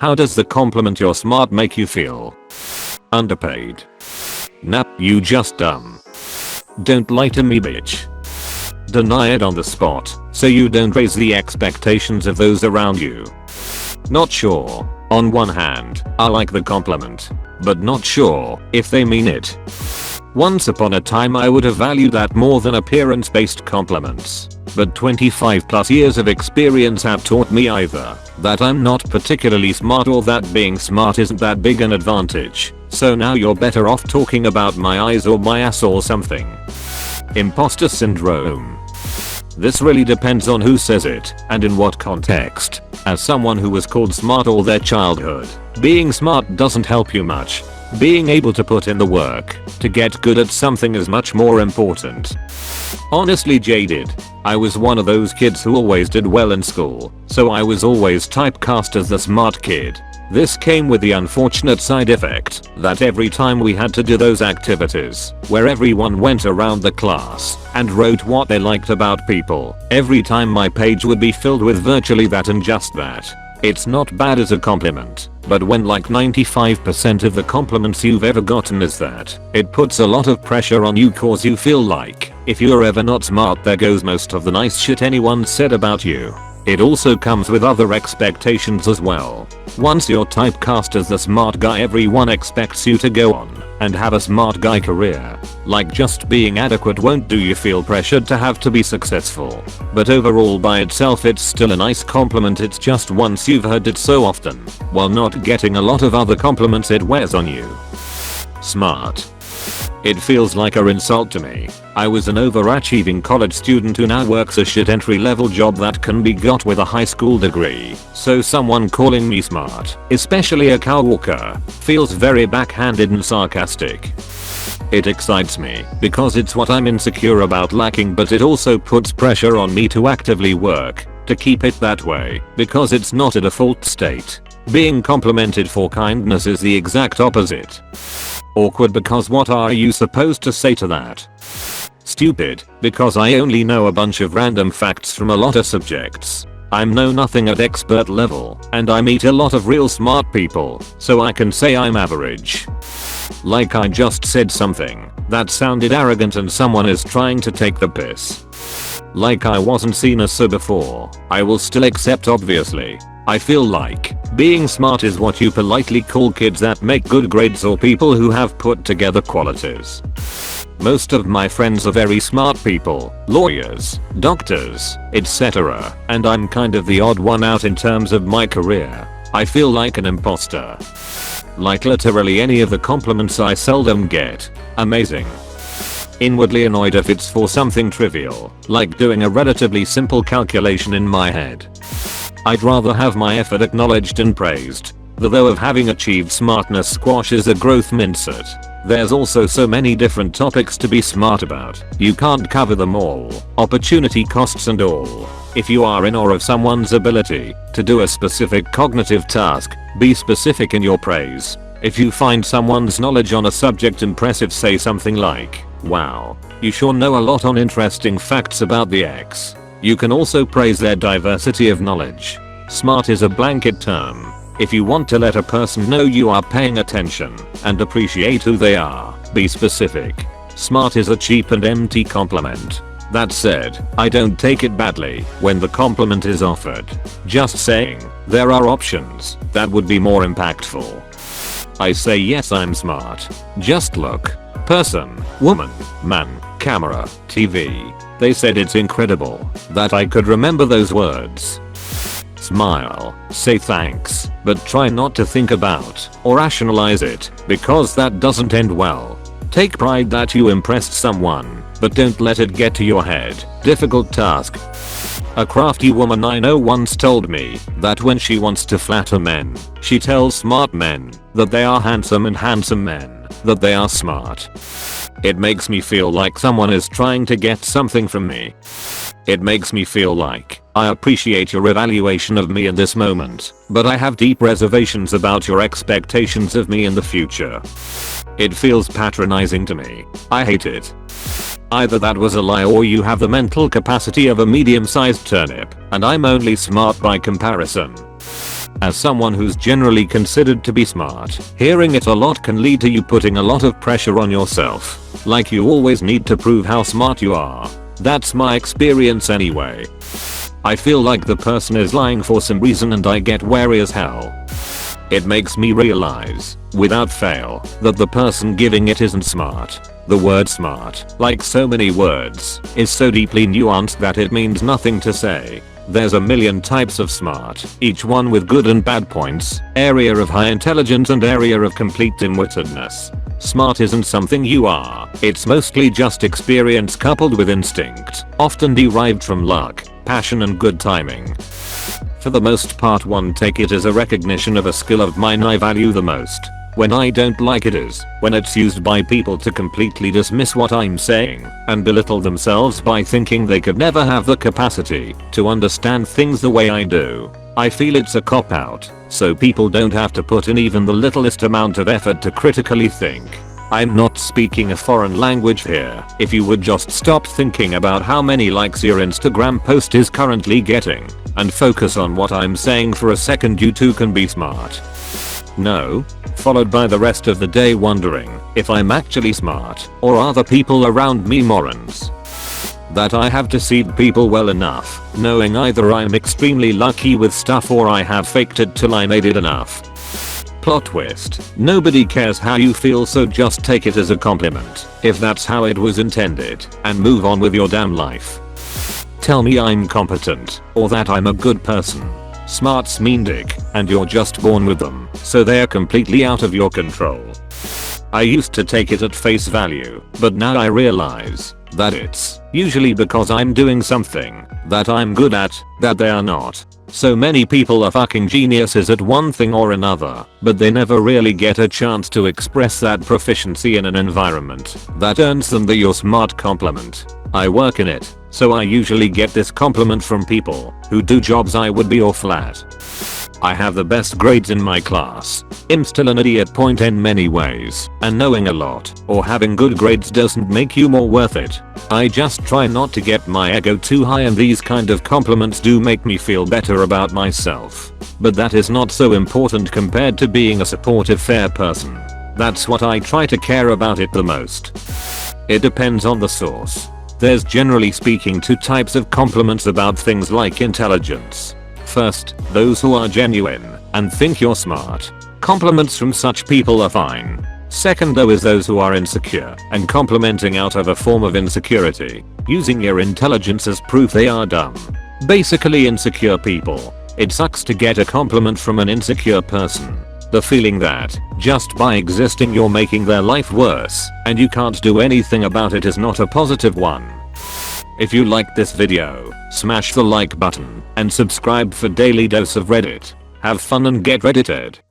How does the compliment "you're smart" make you feel? Underpaid. Nah, you just dumb. Don't lie to me, bitch. Deny it on the spot so you don't raise the expectations of those around you. Not sure. On one hand, I like the compliment, but not sure if they mean it. Once upon a time I would have valued that more than appearance-based compliments, but 25 plus years of experience have taught me either that I'm not particularly smart or that being smart isn't that big an advantage, so now you're better off talking about my eyes or my ass or something. Imposter syndrome. This really depends on who says it and in what context. As someone who was called smart all their childhood, being smart doesn't help you much. Being able to put in the work to get good at something is much more important. Honestly jaded. I was one of those kids who always did well in school, so I was always typecast as the smart kid. This came with the unfortunate side effect that every time we had to do those activities where everyone went around the class and wrote what they liked about people, every time my page would be filled with virtually that and just that. It's not bad as a compliment, but when like 95% of the compliments you've ever gotten is that, it puts a lot of pressure on you cause you feel like if you're ever not smart there goes most of the nice shit anyone said about you. It also comes with other expectations as well. Once you're typecast as the smart guy everyone expects you to go on and have a smart guy career. Like just being adequate won't do you feel pressured to have to be successful. But overall by itself it's still a nice compliment, it's just once you've heard it so often, while not getting a lot of other compliments it wears on you. Smart. It feels like an insult to me. I was an overachieving college student who now works a shit entry-level job that can be got with a high school degree, so someone calling me smart, especially a cowwalker, feels very backhanded and sarcastic. It excites me because it's what I'm insecure about lacking, but it also puts pressure on me to actively work to keep it that way because it's not a default state. Being complimented for kindness is the exact opposite. Awkward because what are you supposed to say to that? Stupid because I only know a bunch of random facts from a lot of subjects. I'm know nothing at expert level and I meet a lot of real smart people, so I can say I'm average. Like I just said something that sounded arrogant and someone is trying to take the piss. Like I wasn't seen as so before, I will still accept obviously. I feel like being smart is what you politely call kids that make good grades or people who have put together qualities. Most of my friends are very smart people, lawyers, doctors, etc. and I'm kind of the odd one out in terms of my career. I feel like an imposter. Like literally any of the compliments I seldom get. Amazing. Inwardly annoyed if it's for something trivial, like doing a relatively simple calculation in my head. I'd rather have my effort acknowledged and praised. The though of having achieved smartness squashes a growth mindset. There's also so many different topics to be smart about. You can't cover them all. Opportunity costs and all. If you are in awe of someone's ability to do a specific cognitive task, be specific in your praise. If you find someone's knowledge on a subject impressive, say something like, "Wow, you sure know a lot on interesting facts about the X." You can also praise their diversity of knowledge. Smart is a blanket term. If you want to let a person know you are paying attention and appreciate who they are, be specific. Smart is a cheap and empty compliment. That said, I don't take it badly when the compliment is offered. Just saying, there are options that would be more impactful. I say yes, I'm smart. Just look. Person, woman, man, camera, TV. They said it's incredible that I could remember those words. Smile, say thanks, but try not to think about or rationalize it because that doesn't end well. Take pride that you impressed someone, but don't let it get to your head. Difficult task. A crafty woman I know once told me that when she wants to flatter men, she tells smart men that they are handsome and handsome men that they are smart. It makes me feel like someone is trying to get something from me. It makes me feel like I appreciate your evaluation of me in this moment, but I have deep reservations about your expectations of me in the future. It feels patronizing to me. I hate it. Either that was a lie or you have the mental capacity of a medium-sized turnip, and I'm only smart by comparison. As someone who's generally considered to be smart, hearing it a lot can lead to you putting a lot of pressure on yourself. Like you always need to prove how smart you are. That's my experience anyway. I feel like the person is lying for some reason and I get wary as hell. It makes me realize, without fail, that the person giving it isn't smart. The word smart, like so many words, is so deeply nuanced that it means nothing to say. There's a million types of smart, each one with good and bad points, area of high intelligence and area of complete dimwittedness. Smart isn't something you are, it's mostly just experience coupled with instinct, often derived from luck, passion and good timing. For the most part, one take it as a recognition of a skill of mine I value the most. When I don't like it is when it's used by people to completely dismiss what I'm saying and belittle themselves by thinking they could never have the capacity to understand things the way I do. I feel it's a cop-out, so people don't have to put in even the littlest amount of effort to critically think. I'm not speaking a foreign language here. If you would just stop thinking about how many likes your Instagram post is currently getting and focus on what I'm saying for a second, you too can be smart. No, followed by the rest of the day wondering if I'm actually smart or are the people around me morons. That I have deceived people well enough, knowing either I'm extremely lucky with stuff or I have faked it till I made it enough. Plot twist. Nobody cares how you feel, so just take it as a compliment, if that's how it was intended, and move on with your damn life. Tell me I'm competent, or that I'm a good person. Smarts mean dick, and you're just born with them, so they're completely out of your control. I used to take it at face value, but now I realize that it's usually because I'm doing something that I'm good at that they are not. So many people are fucking geniuses at one thing or another, but they never really get a chance to express that proficiency in an environment that earns them the "you're smart" compliment. I work in it, so I usually get this compliment from people who do jobs I would be awful at. I have the best grades in my class. I'm still an idiot point in many ways, and knowing a lot or having good grades doesn't make you more worth it. I just try not to get my ego too high, and these kind of compliments do make me feel better about myself. But that is not so important compared to being a supportive, fair person. That's what I try to care about it the most. It depends on the source. There's generally speaking two types of compliments about things like intelligence. First, those who are genuine and think you're smart. Compliments from such people are fine. Second though is those who are insecure and complimenting out of a form of insecurity, using your intelligence as proof they are dumb. Basically insecure people. It sucks to get a compliment from an insecure person. The feeling that just by existing you're making their life worse and you can't do anything about it is not a positive one. If you liked this video, smash the like button and subscribe for daily dose of Reddit. Have fun and get reddited.